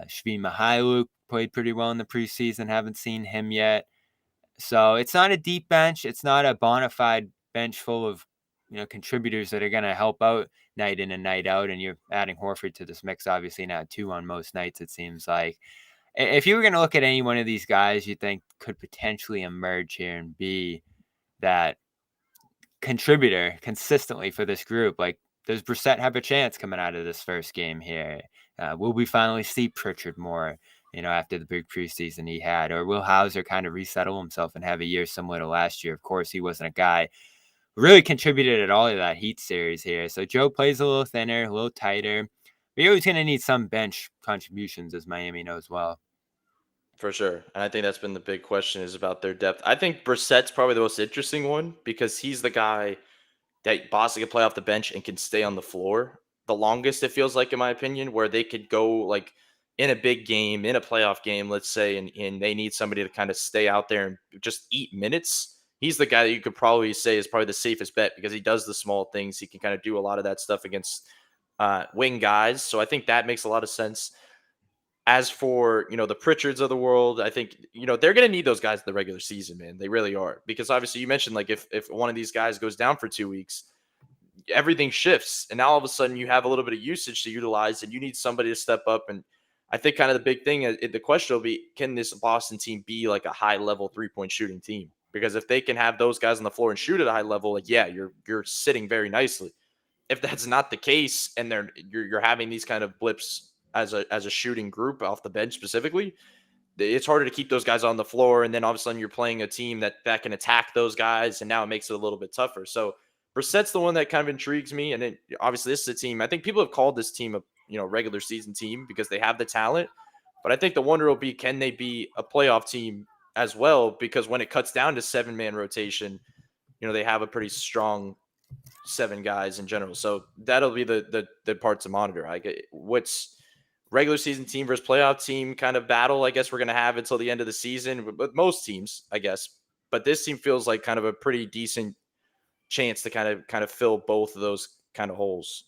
Shvi Mihailuk played pretty well in the preseason. Haven't seen him yet. So it's not a deep bench. It's not a bona fide bench full of contributors that are going to help out night in and night out. And you're adding Horford to this mix, obviously now 2 on most nights, it seems like. If you were going to look at any one of these guys you think could potentially emerge here and be that contributor consistently for this group, like does Brissett have a chance coming out of this first game here? Will we finally see Pritchard more, after the big preseason he had? Or will Hauser kind of resettle himself and have a year similar to last year? Of course, he wasn't a guy who really contributed at all to that Heat series here. So Joe plays a little thinner, a little tighter. But you're always going to need some bench contributions, as Miami knows well. For sure. And I think that's been the big question is about their depth. I think Brissett's probably the most interesting one because he's the guy that Boston can play off the bench and can stay on the floor the longest, it feels like, in my opinion, where they could go like in a big game, in a playoff game, let's say, and they need somebody to kind of stay out there and just eat minutes. He's the guy that you could probably say is probably the safest bet because he does the small things. He can kind of do a lot of that stuff against wing guys. So I think that makes a lot of sense. As for, the Pritchards of the world, I think, they're going to need those guys in the regular season, man. They really are. Because obviously you mentioned, like, if one of these guys goes down for 2 weeks, everything shifts. And now all of a sudden you have a little bit of usage to utilize and you need somebody to step up. And I think kind of the big thing, the question will be, can this Boston team be like a high level 3-point shooting team? Because if they can have those guys on the floor and shoot at a high level, like, yeah, you're sitting very nicely. If that's not the case and you're having these kind of blips as a shooting group off the bench specifically, it's harder to keep those guys on the floor. And then all of a sudden you're playing a team that can attack those guys. And now it makes it a little bit tougher. So Brissett's the one that kind of intrigues me. And then obviously this is a team. I think people have called this team a regular season team because they have the talent. But I think the wonder will be, can they be a playoff team as well? Because when it cuts down to 7-man rotation, they have a pretty strong 7 guys in general. So that'll be the part to monitor. What's regular season team versus playoff team kind of battle, I guess we're going to have until the end of the season with most teams, I guess. But this team feels like kind of a pretty decent chance to kind of fill both of those kind of holes.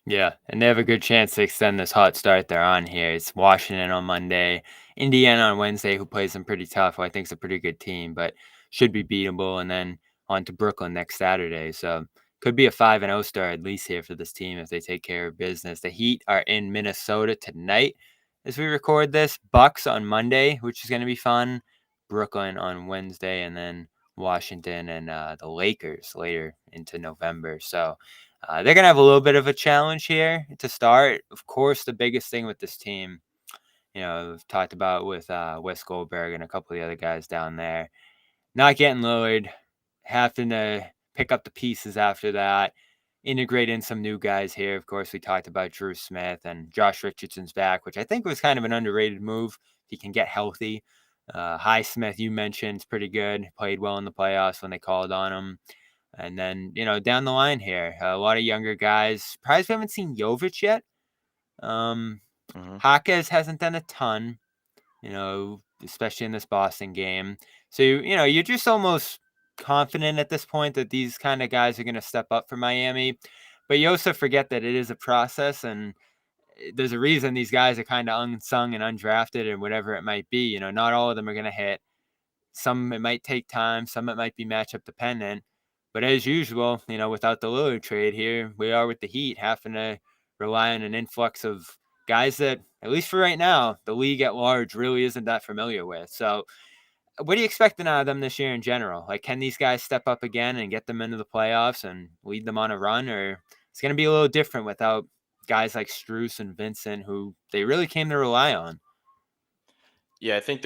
Yeah, and they have a good chance to extend this hot start they're on here. It's Washington on Monday, Indiana on Wednesday, who plays them pretty tough, who I think is a pretty good team, but should be beatable, and then on to Brooklyn next Saturday. So could be a 5-0 start at least here for this team if they take care of business. The Heat are in Minnesota tonight as we record this. Bucks on Monday, which is going to be fun. Brooklyn on Wednesday, and then Washington and the Lakers later into November. So they're going to have a little bit of a challenge here to start. Of course, the biggest thing with this team, we've talked about with Wes Goldberg and a couple of the other guys down there, not getting Lillard, having to pick up the pieces after that, integrate in some new guys here. Of course, we talked about Jrue Smith and Josh Richardson's back, which I think was kind of an underrated move. If he can get healthy. Highsmith, you mentioned, is pretty good. Played well in the playoffs when they called on him. And then, down the line here, a lot of younger guys. Surprised we haven't seen Jovic yet. Jaquez hasn't done a ton, especially in this Boston game. So, you're just almost confident at this point that these kind of guys are going to step up for Miami. But you also forget that it is a process, and there's a reason these guys are kind of unsung and undrafted and whatever it might be. Not all of them are going to hit. Some it might take time. Some it might be matchup dependent. But as usual, without the Lillard trade here, we are with the Heat having to rely on an influx of guys that, at least for right now, the league at large really isn't that familiar with. So what are you expecting out of them this year in general? Like, can these guys step up again and get them into the playoffs and lead them on a run? Or it's going to be a little different without guys like Strus and Vincent, who they really came to rely on? Yeah, I think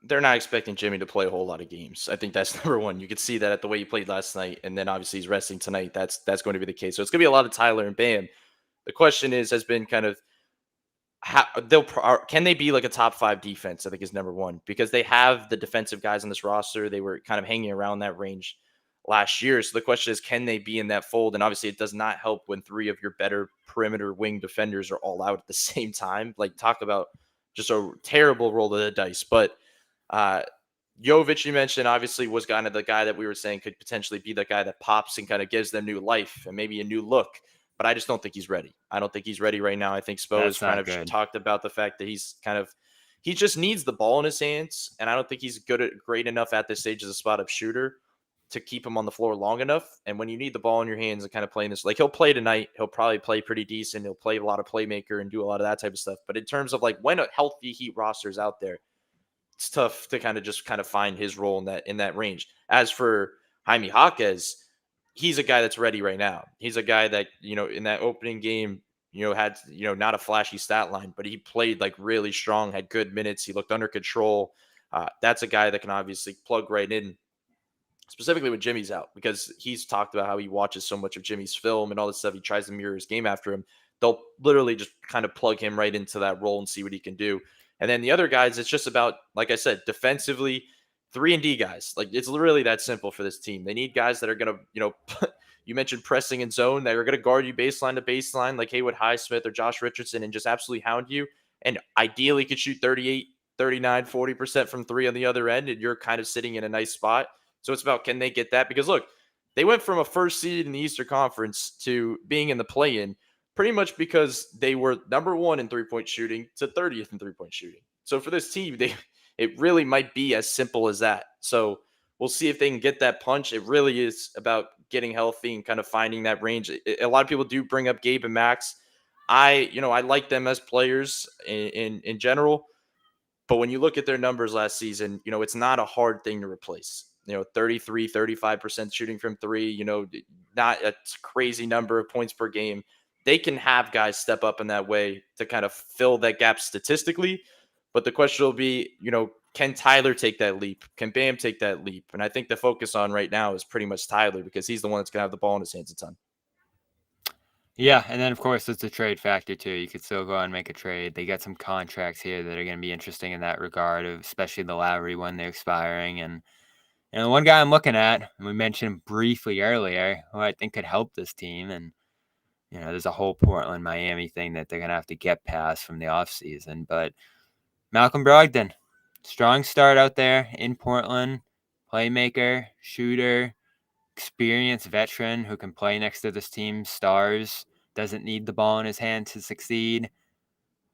they're not expecting Jimmy to play a whole lot of games. I think that's number one. You could see that at the way he played last night, and then obviously he's resting tonight. That's going to be the case. So it's going to be a lot of Tyler and Bam. The question has been kind of can they be like a top 5 defense? I think is number one, because they have the defensive guys on this roster. They were kind of hanging around that range last year. So the question is, can they be in that fold? And obviously it does not help when 3 of your better perimeter wing defenders are all out at the same time. Like, talk about just a terrible roll of the dice. But Jovic, you mentioned, obviously was kind of the guy that we were saying could potentially be the guy that pops and kind of gives them new life and maybe a new look. But I just don't think he's ready. I don't think he's ready right now. I think Spo has kind of talked about the fact that he just needs the ball in his hands. And I don't think he's great enough at this stage as a spot-up shooter to keep him on the floor long enough. And when you need the ball in your hands and kind of playing this, like, he'll play tonight, he'll probably play pretty decent. He'll play a lot of playmaker and do a lot of that type of stuff. But in terms of like when a healthy Heat roster is out there, it's tough to kind of find his role in that range. As for Jaime Jaquez, he's a guy that's ready right now. He's a guy that, in that opening game, had, not a flashy stat line, but he played like really strong, had good minutes. He looked under control. That's a guy that can obviously plug right in, specifically when Jimmy's out, because he's talked about how he watches so much of Jimmy's film and all this stuff. He tries to mirror his game after him. They'll literally just kind of plug him right into that role and see what he can do. And then the other guys, it's just about, like I said, defensively, 3-and-D guys. Like, it's literally that simple for this team. They need guys that are going to, you mentioned pressing and zone, that are going to guard you baseline to baseline, like Haywood Highsmith or Josh Richardson, and just absolutely hound you. And ideally could shoot 38, 39, 40% from 3 on the other end, and you're kind of sitting in a nice spot. So it's about, can they get that? Because look, they went from a first seed in the Eastern Conference to being in the play-in. Pretty much because they were number 1 in three-point shooting to 30th in three-point shooting. So for this team, it really might be as simple as that. So we'll see if they can get that punch. It really is about getting healthy and kind of finding that range. A lot of people do bring up Gabe and Max. I like them as players in general, but when you look at their numbers last season, it's not a hard thing to replace. 33, 35% shooting from three, not a crazy number of points per game. They can have guys step up in that way to kind of fill that gap statistically. But the question will be, can Tyler take that leap? Can Bam take that leap? And I think the focus on right now is pretty much Tyler, because he's the one that's going to have the ball in his hands a ton. Yeah, and then of course it's a trade factor too. You could still go out and make a trade. They got some contracts here that are going to be interesting in that regard, especially the Lowry one they're expiring. And one guy I'm looking at, and we mentioned briefly earlier, who I think could help this team. And there's a whole Portland Miami thing that they're going to have to get past from the offseason. But Malcolm Brogdon, strong start out there in Portland, playmaker, shooter, experienced veteran who can play next to this team's stars, doesn't need the ball in his hand to succeed.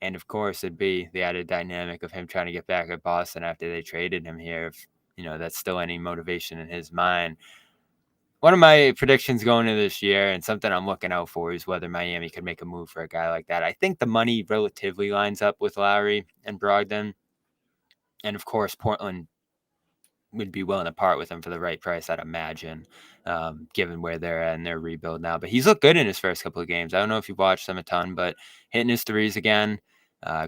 And of course, it'd be the added dynamic of him trying to get back at Boston after they traded him here. If, that's still any motivation in his mind. One of my predictions going into this year, and something I'm looking out for, is whether Miami could make a move for a guy like that. I think the money relatively lines up with Lowry and Brogdon. And of course, Portland would be willing to part with him for the right price, I'd imagine, given where they're at in their rebuild now. But he's looked good in his first couple of games. I don't know if you've watched them a ton, but hitting his threes again,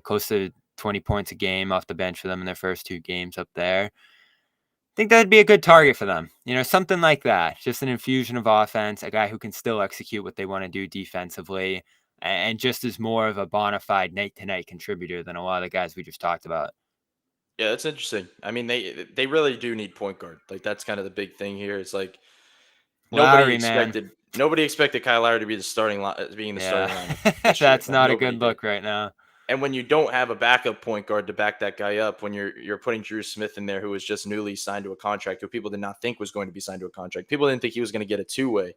close to 20 points a game off the bench for them in their first 2 games up there. I think that'd be a good target for them. Something like that. Just an infusion of offense, a guy who can still execute what they want to do defensively, and just is more of a bona fide night-to-night contributor than a lot of the guys we just talked about. Yeah, that's interesting. I mean, they really do need point guard. Like, that's kind of the big thing here. It's like Lowry, man. nobody expected Kyle Lowry to be starting lineup this year. That's not a good look right now. And when you don't have a backup point guard to back that guy up, when you're putting Drew Smith in there, who was just newly signed to a contract, who people did not think was going to be signed to a contract. People didn't think he was going to get a two-way,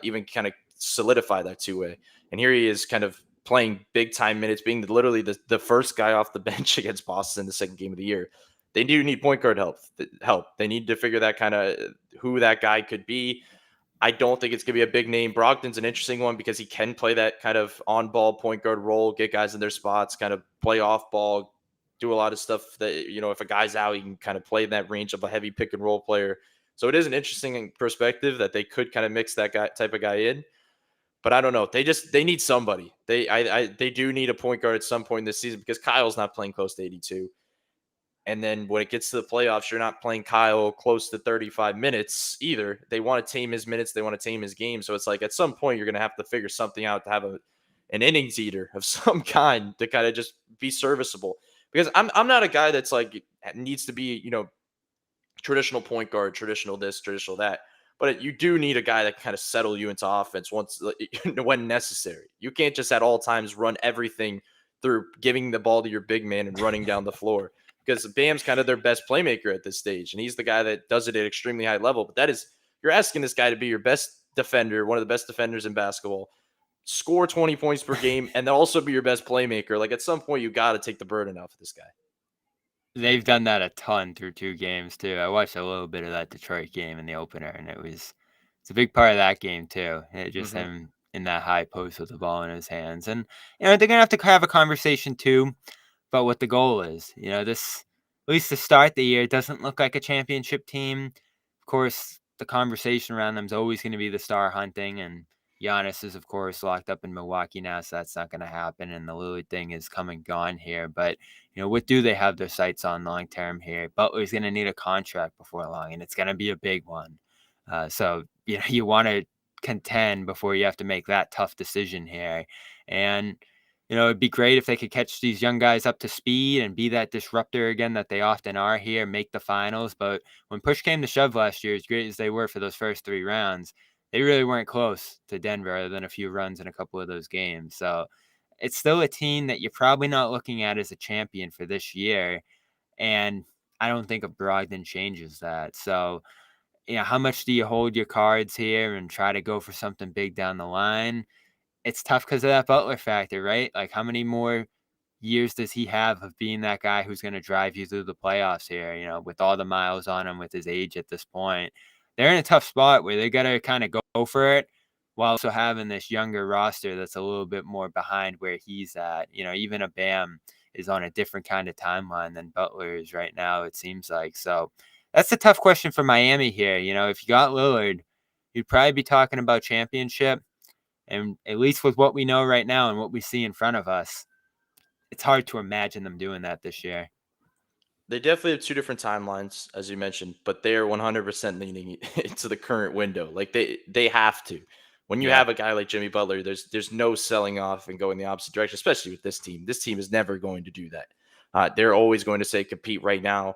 even kind of solidify that two-way. And here he is kind of playing big-time minutes, being literally the first guy off the bench against Boston in the second game of the year. They do need point guard help. They need to figure that kind of who that guy could be. I don't think it's going to be a big name. Brogdon's an interesting one because he can play that kind of on-ball point guard role, get guys in their spots, kind of play off ball, do a lot of stuff that, if a guy's out, he can kind of play in that range of a heavy pick and roll player. So it is an interesting perspective that they could kind of mix that type of guy in. But I don't know. They need somebody. They do need a point guard at some point in this season because Kyle's not playing close to 82. And then when it gets to the playoffs, you're not playing Kyle close to 35 minutes either. They want to tame his minutes. They want to tame his game. So it's like at some point, you're going to have to figure something out to have an innings eater of some kind to kind of just be serviceable. Because I'm not a guy that's like needs to be, traditional point guard, traditional this, traditional that. But you do need a guy that can kind of settle you into offense when necessary. You can't just at all times run everything through giving the ball to your big man and running down the floor. Because Bam's kind of their best playmaker at this stage, and he's the guy that does it at extremely high level. But you're asking this guy to be your best defender, one of the best defenders in basketball, score 20 points per game, and then also be your best playmaker. Like, at some point, you got to take the burden off of this guy. They've done that a ton through 2 games too. I watched a little bit of that Detroit game in the opener, and it's a big part of that game too. Just him in that high post with the ball in his hands, and they're gonna have to have a conversation too about what the goal is. This, at least to start the year, doesn't look like a championship team. Of course, the conversation around them is always going to be the star hunting, and Giannis is, of course, locked up in Milwaukee now, so that's not going to happen. And the Lillard thing is come and gone here. But, what do they have their sights on long term here? Butler's going to need a contract before long, and it's going to be a big one. So, you want to contend before you have to make that tough decision here. And, it'd be great if they could catch these young guys up to speed and be that disruptor again that they often are here, make the finals. But when push came to shove last year, as great as they were for those first 3 rounds, they really weren't close to Denver other than a few runs in a couple of those games. So it's still a team that you're probably not looking at as a champion for this year. And I don't think a Brogdon changes that. So, how much do you hold your cards here and try to go for something big down the line? it's tough because of that Butler factor, right? Like, how many more years does he have of being that guy who's going to drive you through the playoffs here, with all the miles on him, with his age at this point? They're in a tough spot where they got to kind of go for it while also having this younger roster that's a little bit more behind where he's at. Even a Bam is on a different kind of timeline than Butler is right now, it seems like. So that's a tough question for Miami here. If you got Lillard, you'd probably be talking about championship. And at least with what we know right now and what we see in front of us, it's hard to imagine them doing that this year. They definitely have two different timelines, as you mentioned, but they are 100% leaning into the current window. Like they have to. When you have a guy like Jimmy Butler, there's no selling off and going the opposite direction, especially with this team. This team is never going to do that. They're always going to say compete right now.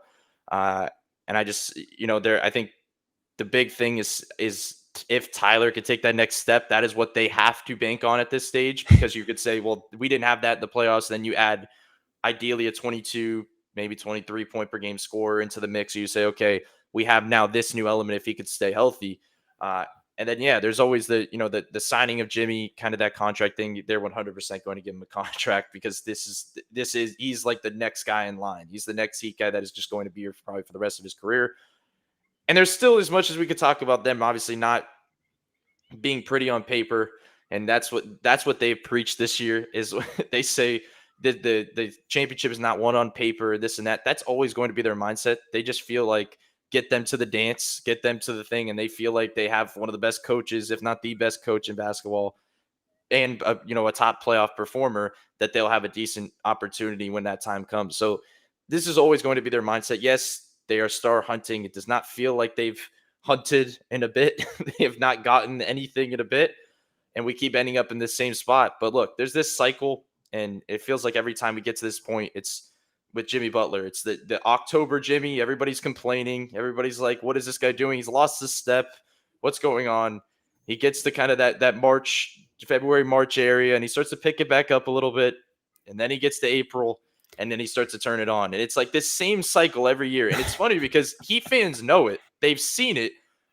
And I just, I think the big thing is if Tyler could take that next step, that is what they have to bank on at this stage, because you could say, well, we didn't have that in the playoffs. Then you add ideally a 22, maybe 23 point per game scorer into the mix. You say, okay, we have now this new element if he could stay healthy. And then, there's always the signing of Jimmy, kind of that contract thing. They're 100% going to give him a contract because he's like the next guy in line. He's the next Heat guy that is just going to be here probably for the rest of his career. And there's still as much as we could talk about them, obviously not being pretty on paper. And that's what they've preached this year is they say that the championship is not won on paper, this and that. That's always going to be their mindset. They just feel like get them to the dance, get them to the thing. And they feel like they have one of the best coaches, if not the best coach in basketball, and a top playoff performer, that they'll have a decent opportunity when that time comes. So this is always going to be their mindset. Yes, they are star hunting. It does not feel like they've hunted in a bit. They have not gotten anything in a bit. And we keep ending up in this same spot. But look, there's this cycle, and it feels like every time we get to this point, it's with Jimmy Butler. It's the October Jimmy. Everybody's complaining. Everybody's like, what is this guy doing? He's lost his step. What's going on? He gets to kind of that February, March area, and he starts to pick it back up a little bit. And then he gets to April, and then he starts to turn it on. And it's like this same cycle every year. And it's funny because Heat fans know it. They've seen it.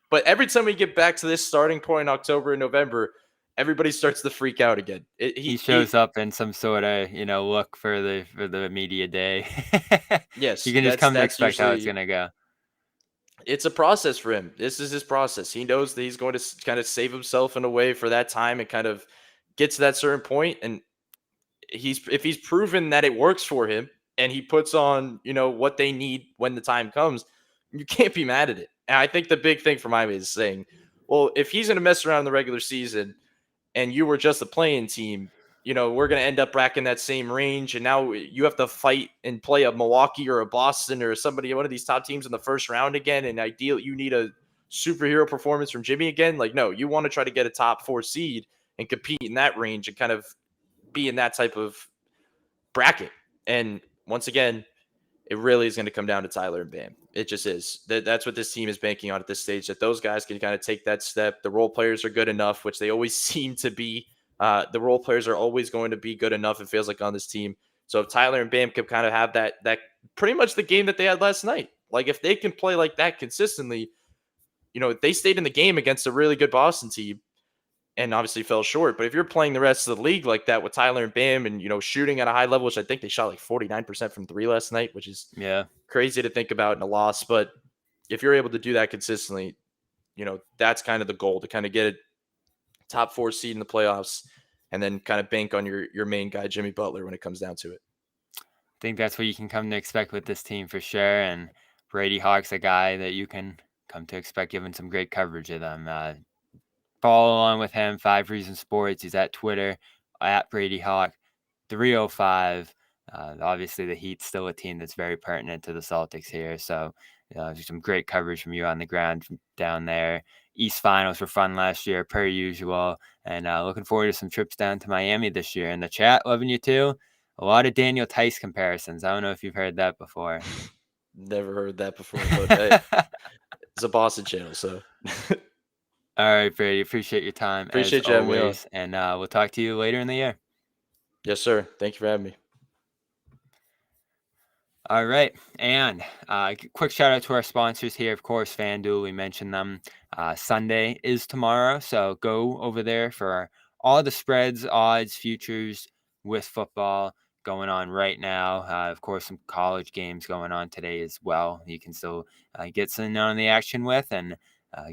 But every time we get back to this starting point in October and November, everybody starts to freak out again. He shows up in some sort of, look for the media day. Yes. You can just come to expect usually how it's going to go. It's a process for him. This is his process. He knows that he's going to kind of save himself in a way for that time and kind of get to that certain point. And if he's proven that it works for him and he puts on, what they need when the time comes, you can't be mad at it. And I think the big thing for Miami is saying, well, if he's going to mess around in the regular season and you were just a playing team, we're going to end up back in that same range. And now you have to fight and play a Milwaukee or a Boston or one of these top teams in the first round again. And ideally, you need a superhero performance from Jimmy again. Like, no, you want to try to get a top 4 seed and compete in that range and kind of be in that type of bracket. And once again, it really is going to come down to Tyler and Bam. It just is. That's what this team is banking on at this stage, that those guys can kind of take that step. The role players are good enough, which they always seem to be. The role players are always going to be good enough, it feels like, on this team. So if Tyler and Bam can kind of have that pretty much the game that they had last night. Like, if they can play like that consistently, they stayed in the game against a really good Boston team and obviously fell short. But if you're playing the rest of the league like that with Tyler and Bam and, shooting at a high level, which I think they shot like 49% from 3 last night, which is crazy to think about in a loss. But if you're able to do that consistently, that's kind of the goal, to kind of get a top 4 seed in the playoffs and then kind of bank on your main guy, Jimmy Butler, when it comes down to it. I think that's what you can come to expect with this team for sure. And Brady Hawk's a guy that you can come to expect giving some great coverage of them. Follow along with him, 5 Reasons Sports. He's at Twitter, at Brady Hawk, 305. Obviously, the Heat's still a team that's very pertinent to the Celtics here. So some great coverage from you on the ground down there. East Finals were fun last year, per usual. And looking forward to some trips down to Miami this year. In the chat, loving you too. A lot of Daniel Tice comparisons. I don't know if you've heard that before. Never heard that before, but hey, it's a Boston channel, so. All right, Brady. Appreciate your time. Appreciate as you always. And we'll talk to you later in the year. Yes, sir. Thank you for having me. All right. And quick shout out to our sponsors here. Of course, FanDuel, we mentioned them. Sunday is tomorrow. So go over there for all the spreads, odds, futures with football going on right now. Of course, some college games going on today as well. You can still get in on the action with, and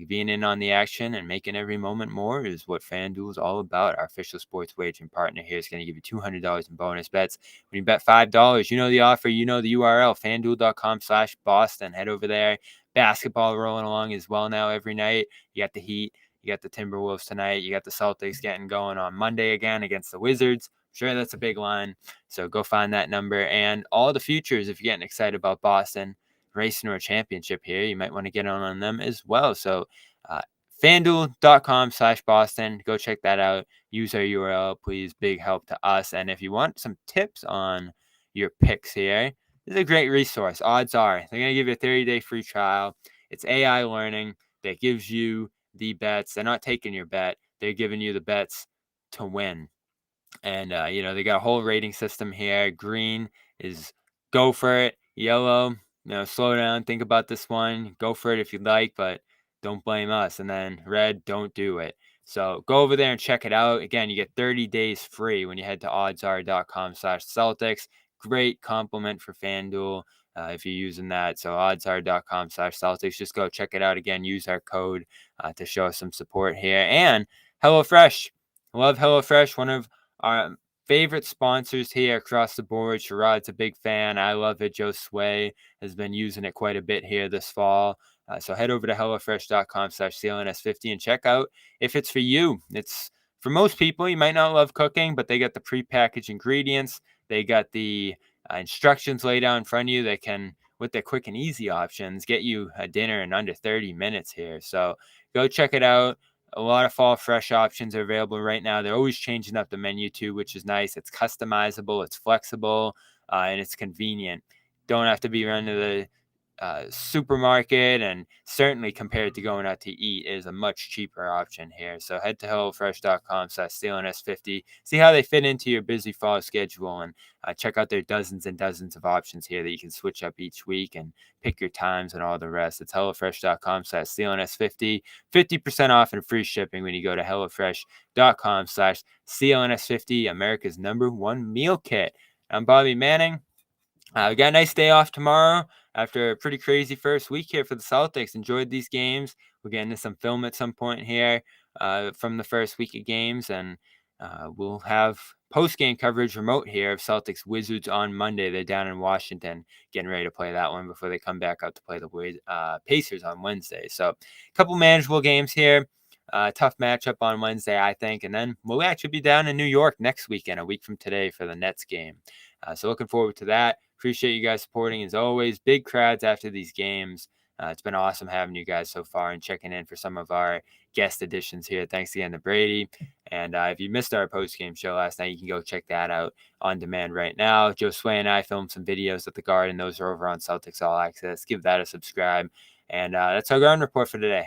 being in on the action and making every moment more is what FanDuel is all about. Our official sports wagering partner here is going to give you $200 in bonus bets. When you bet $5, you know the offer, you know the URL, fanduel.com/Boston. Head over there. Basketball rolling along as well now every night. You got the Heat. You got the Timberwolves tonight. You got the Celtics getting going on Monday again against the Wizards. Sure, that's a big line. So go find that number. And all the futures, if you're getting excited about Boston racing to a championship here, you might want to get on them as well. So fanduel.com/Boston. Go check that out. Use our URL, please. Big help to us. And if you want some tips on your picks here, this is a great resource. Odds are they're going to give you a 30-day free trial. It's AI learning that gives you the bets. They're not taking your bet. They're giving you the bets to win. And, they got a whole rating system here. Green is go for it. Yellow, slow down. Think about this one. Go for it if you'd like, but don't blame us. And then red, don't do it. So go over there and check it out. Again, you get 30 days free when you head to oddsr.com/Celtics. Great compliment for FanDuel if you're using that. So oddsr.com/Celtics. Just go check it out. Again, use our code to show us some support here. And HelloFresh. Love HelloFresh. One of our favorite sponsors here across the board. Sherrod's a big fan. I love it. Joe Sway has been using it quite a bit here this fall. So head over to HelloFresh.com/CLNS50 and check out if it's for you. It's for most people. You might not love cooking, but they got the prepackaged ingredients. They got the instructions laid out in front of you. They can, with their quick and easy options, get you a dinner in under 30 minutes here. So go check it out. A lot of fall fresh options are available right now. They're always changing up the menu too, which is nice. It's customizable, it's flexible, and it's convenient. Don't have to be running to the supermarket, and certainly compared to going out to eat is a much cheaper option here. So head to HelloFresh.com/CLNS50. See how they fit into your busy fall schedule, and check out their dozens and dozens of options here that you can switch up each week and pick your times and all the rest. It's HelloFresh.com/CLNS50. 50% off and free shipping when you go to HelloFresh.com/CLNS50, America's #1 meal kit. I'm Bobby Manning. We got a nice day off tomorrow after a pretty crazy first week here for the Celtics. Enjoyed these games. We're getting to some film at some point here from the first week of games, and we'll have post-game coverage remote here of Celtics Wizards on Monday. They're down in Washington getting ready to play that one before they come back out to play the Pacers on Wednesday. So a couple manageable games here. Tough matchup on Wednesday, I think. And then we'll actually be down in New York next weekend, a week from today, for the Nets game. So looking forward to that. Appreciate you guys supporting as always. Big crowds after these games. It's been awesome having you guys so far and checking in for some of our guest editions here. Thanks again to Brady. And if you missed our post-game show last night, you can go check that out on demand right now. Joe Sway and I filmed some videos at the Garden. Those are over on Celtics All Access. Give that a subscribe. And that's our Garden Report for today.